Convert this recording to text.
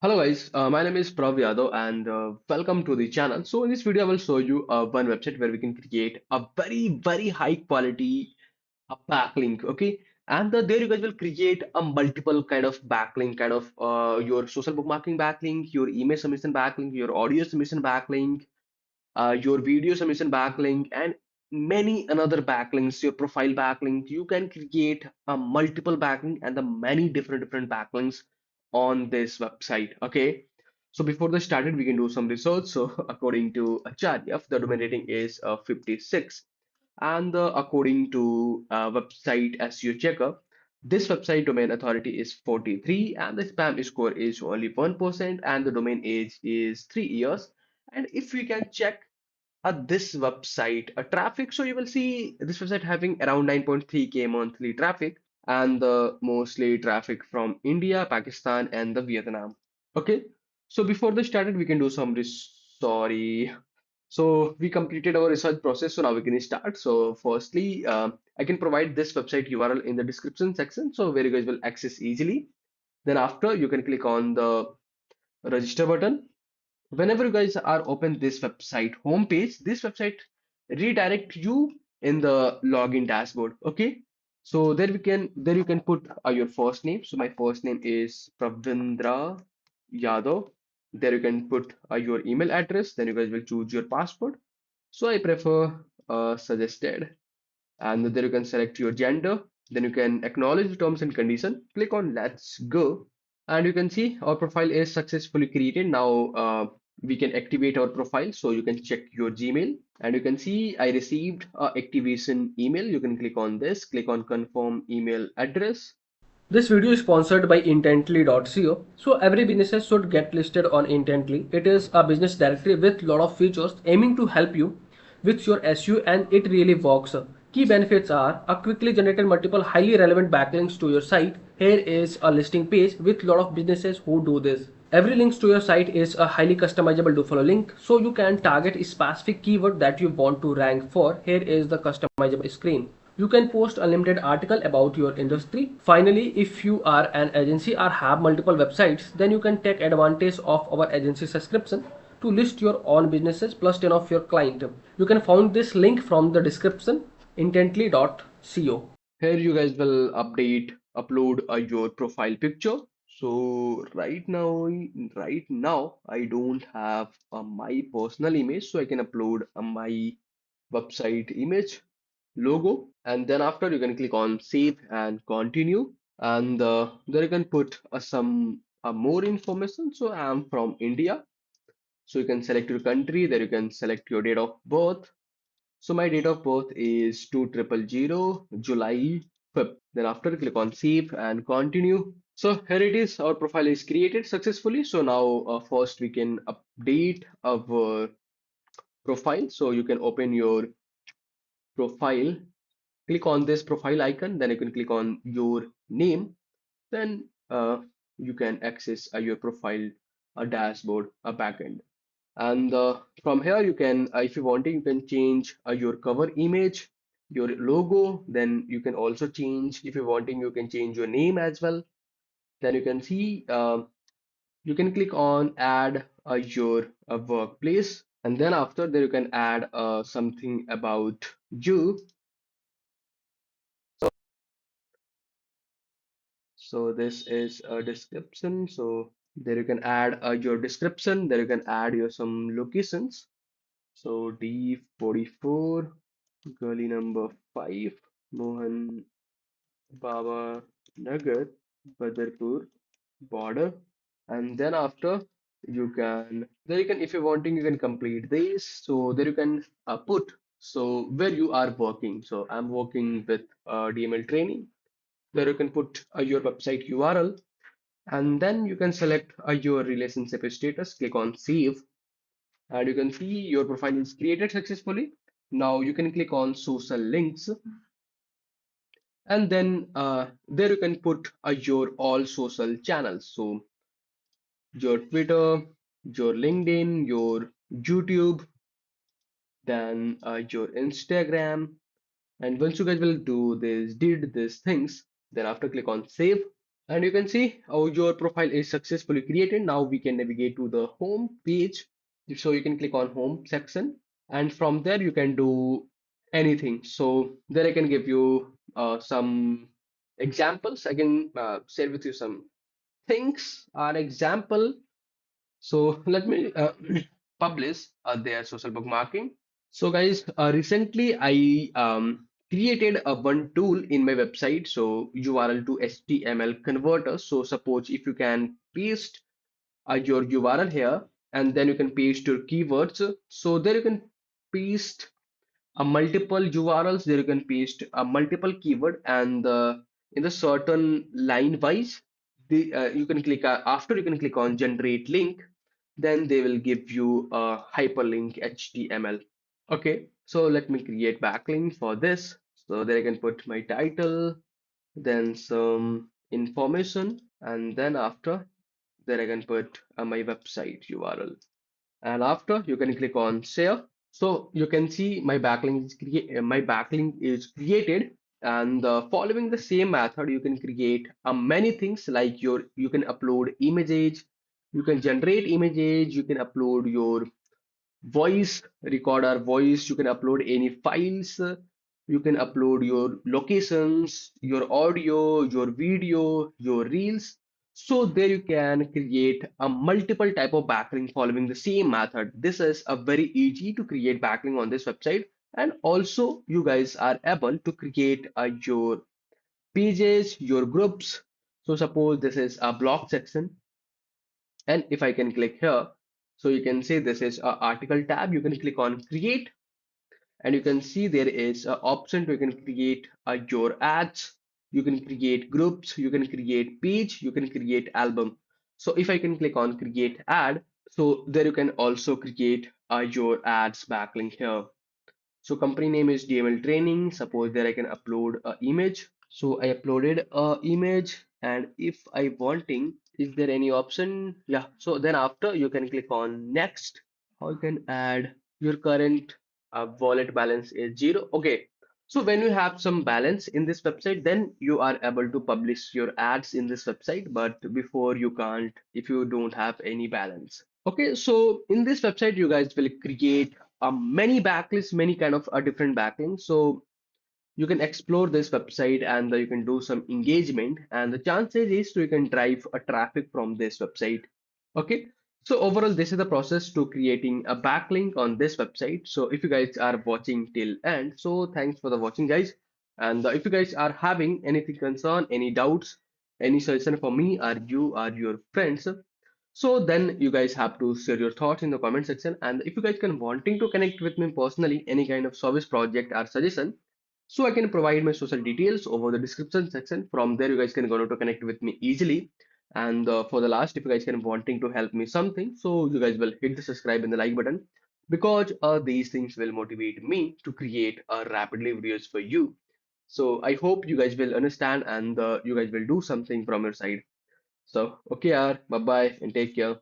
Hello guys, my name is Prav Yadav and welcome to the channel. So in this video, I will show you one website where we can create a very high quality backlink. Okay, and there you guys will create a multiple kind of backlink, kind of your social bookmarking backlink, your email submission backlink, your audio submission backlink, your video submission backlink, and many another backlinks, your profile backlink. You can create a multiple backlink and the many different backlinks on this website. Okay. So before the started, we can do some research. So according to Acharya, the domain rating is 56, and according to website SEO checker, this website domain authority is 43, and the spam score is only 1%, and the domain age is 3 years. And if we can check this website traffic, so you will see this website having around 9.3K monthly traffic, and the mostly traffic from India, Pakistan, and the Vietnam. Okay, so before this started, we can do some sorry. So we completed our research process, so now we can start. So firstly, I can provide this website URL in the description section, so where you guys will access easily. Then after, you can click on the register button. Whenever you guys are open this website homepage, this website redirect you in the login dashboard. Okay, so there you can put your first name. So my first name is Pravindra Yadav. There you can put your email address. Then you guys will choose your password. So I prefer suggested, and then you can select your gender. Then you can acknowledge the terms and condition, click on let's go, and you can see our profile is successfully created. Now we can activate our profile, so you can check your Gmail, and you can see I received a activation email. You can click on this, click on confirm email address. This video is sponsored by Intently.co. So every business should get listed on Intently. It is a business directory with lot of features aiming to help you with your SEO, and it really works. Key benefits are a quickly generated multiple highly relevant backlinks to your site. Here is a listing page with lot of businesses who do this. Every link to your site is a highly customizable do follow link, so you can target a specific keyword that you want to rank for. Here is the customizable screen. You can post unlimited article about your industry. Finally, if you are an agency or have multiple websites, then you can take advantage of our agency subscription to list your own businesses plus 10 of your client. You can find this link from the description intently.co. Here you guys will upload your profile picture. So right now I don't have my personal image, so I can upload my website image logo, and then after you can click on save and continue, and there you can put some more information. So I am from India, so you can select your country. There you can select your date of birth. So my date of birth is 2000 July 5th. Then after click on save and continue. So here it is, our profile is created successfully. So now first we can update our profile. So you can open your profile, click on this profile icon, then you can click on your name, then you can access your profile, a dashboard, a backend. And from here you can, if you want, you can change your cover image, your logo. Then you can also change, if you wanting, you can change your name as well. Then you can see, you can click on add your workplace, and then after there you can add something about you. So this is a description. So there you can add your description. There you can add your some locations. So D44, gully number 5, Mohan Baba Nagar, Badarpur border. And then after you can, there you can, if you're wanting, you can complete this. So there you can put, so where you are working. So I'm working with DML training. There you can put your website URL, and then you can select your relationship status, click on save, and you can see your profile is created successfully. Now you can click on social links, and then there you can put your all social channels. So your Twitter, your LinkedIn, your YouTube, then your Instagram. And once you guys will do this, did these things, then after click on save, And you can see how your profile is successfully created. Now we can navigate to the home page. So you can click on home section, and from there you can do anything. So there I can give you some examples. I can share with you some things. An example. So let me publish their social bookmarking. So guys, recently I created a one tool in my website. So URL to HTML converter. So suppose if you can paste your URL here, and then you can paste your keywords. So there you can paste a multiple URLs. There you can paste a multiple keyword, and in the certain line wise, the you can click after you can click on generate link, then they will give you a hyperlink HTML. Okay, so let me create backlink for this. So there I can put my title, then some information, and then after there I can put my website URL. And after you can click on share. So you can see my backlink is created, and following the same method you can create many things like you can upload images, you can generate images, you can upload your voice recorder voice, you can upload any files, you can upload your locations, your audio, your video, your reels. So there you can create a multiple type of backlink following the same method. This is a very easy to create backlink on this website, and also you guys are able to create your pages, your groups. So suppose this is a blog section, and if I can click here, so you can see this is a article tab. You can click on create, and you can see there is an option to you can create your ads, you can create groups, you can create page, you can create album. So if I can click on create ad, so there you can also create your ads backlink here. So company name is DML training. Suppose there I can upload a image. So I uploaded a image, and if I wanting, is there any option? Yeah. So then after you can click on next. How you can add your current wallet balance is zero. Okay. So when you have some balance in this website, then you are able to publish your ads in this website. But before you can't if you don't have any balance. Okay. So in this website, you guys will create many backlinks, many kind of different backlinks. So you can explore this website, and you can do some engagement, and the chances is you can drive a traffic from this website. Okay, so overall this is the process to creating a backlink on this website. So if you guys are watching till end, so thanks for the watching guys. And if you guys are having anything concern, any doubts, any suggestion for me or you or your friends, so then you guys have to share your thoughts in the comment section. And if you guys can wanting to connect with me personally, any kind of service project or suggestion, so I can provide my social details over the description section. From there, you guys can go to connect with me easily. And for the last, if you guys can wanting to help me something, so you guys will hit the subscribe and the like button, because these things will motivate me to create rapidly videos for you. So I hope you guys will understand, and you guys will do something from your side. So okay, bye bye and take care.